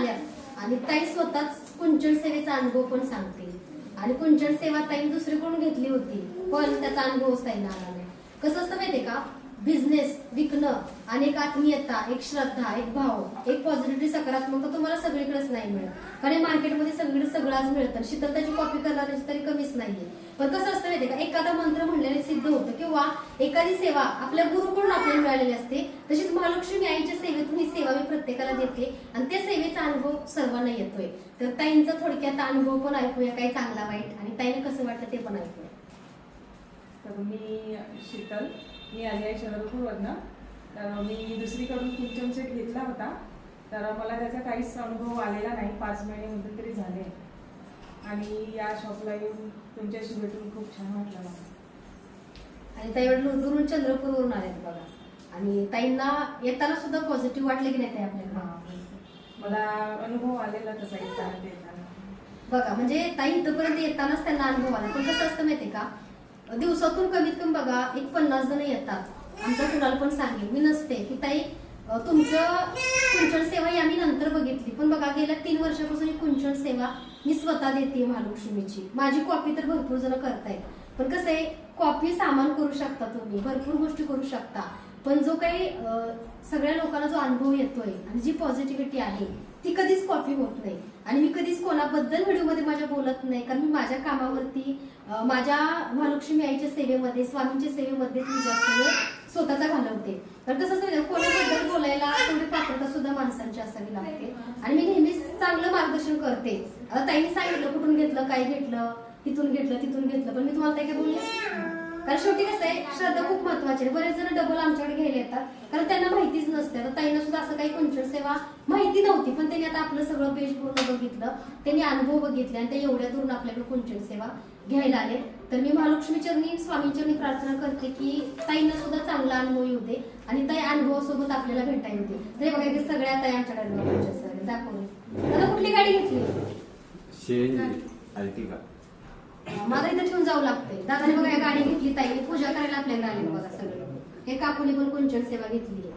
आल्यात आणि ताई स्वतःच कुंचन सेवेचा अनुभव पण सांगतील. आणि कुंचन सेवा ताई दुसरीकडून घेतली होती पण त्याचा अनुभव ताईंना आला नाही. कसं असतं माहितीये का, बिझनेस विकणं आणि एक आत्मीयता, एक श्रद्धा, एक भाव, एक पॉझिटिव्हिटी, सकारात्मकता तुम्हाला सगळीकडेच नाही मिळत. कारण मार्केटमध्ये सगळीकडे सगळंच मिळतं, शीतलताची कॉपी करणाऱ्याची तरी कमीच नाहीये. पण कसं असतं माहितीये का, एखादा मंत्र म्हणल्याने सिद्ध होतं किंवा एखादी सेवा आपल्या गुरुकडून आपल्याला मिळालेली असते. तशीच महालक्ष्मी आईच्या सेवेतून ही सेवा मी प्रत्येकाला देते आणि त्या सेवेचा अनुभव सर्वांना येतोय. तर ताईंचा थोडक्यात अनुभव पण ऐकूया, काही चांगला वाईट, आणि ताईने कसं वाटलं ते पण ऐकूया. तर मी शीतल, मी आली आहे शहरपूरवरनं. तर मी दुसरीकडून कुंचन सेट घेतला होता, तर मला त्याचा काहीच अनुभव आलेला नाही. 5 महिने होते तरी झाले आणि या शॉपला येऊन तुमच्याशी भेटून खूप छान वाटलं मला. आणि ताई दुरून चंद्रपूरवरून आलेत बघा, आणि ताईंना येताना सुद्धा पॉझिटिव्ह वाटलं की नाही ताई आपल्याला? मला अनुभव आलेला तसा येताना बघा. म्हणजे ताई इथपर्यंत येतानाच त्यांना अनुभव आला. पण कसं असतं माहितीये का, दिवसातून कमीत कमी बघा एक 50 जण येतात. आमचं कुणाला पण सांगेल मी नसते की ताई तुमचं कुंचन सेवा ही आम्ही नंतर बघितली, पण बघा गेल्या 3 वर्षापासून ही कुंचन सेवा मी स्वतः देते महालक्ष्मीची. माझी कॉपी तर भरपूर जण करतायत, पण कसं आहे, कॉपी सामान करू शकता तुम्ही, भरपूर गोष्टी करू शकता, पण जो काही सगळ्या लोकांना जो अनुभव येतोय आणि जी पॉझिटिव्हिटी आहे ती कधीच कॉपी होत नाही. आणि मी कधीच कोणाबद्दल व्हिडिओमध्ये माझ्या बोलत नाही, कारण मी माझ्या कामावरती माझ्या महालक्ष्मी आईच्या सेवेमध्ये, स्वामींच्या सेवेमध्ये मी जास्त वेळ स्वतःचा घालवते. तर कसं असं कोणाबद्दल बोलायला तेवढी पात्रता सुद्धा माणसांची असावी लागते. आणि मी नेहमीच चांगलं मार्गदर्शन करते. आता ताईने सांगितलं कुठून घेतलं, काय घेतलं, तिथून घेतलं, तिथून घेतलं, पण मी तुम्हाला काय बोलले, कारण शेवटी कसं आहे, श्रद्धा खूप महत्वाची आहे. बरेच जण डबल आमच्याकडे घ्यायला येतात कारण त्यांना माहितीच नसते. आता ताईंना सुद्धा असं काही कुंचन सेवा माहिती नव्हती, पण त्यांनी आता आपलं सगळं पेज पूर्ण बघितलं, त्यांनी अनुभव बघितले आणि ते एवढ्या दूरून आपल्याकडे कुंचन सेवा घ्यायला आले. तर मी महालक्ष्मी चरणी, स्वामी चरणी प्रार्थना करते की ताईंना सुद्धा चांगला अनुभव येऊ दे आणि ताई अनुभवासोबत आपल्याला भेटा येऊ दे. तरी बघा की सगळ्या ताई आमच्याकडे दाखवले. आता कुठली गाडी घेतली? मला इथे ठेवून जावं लागतंय. दादाने बघा गाडी घेतली, ताईने पूजा करायला आपल्याकडे आले बघा सगळे. हे काकुली पण कुंचन सेवा घेतली.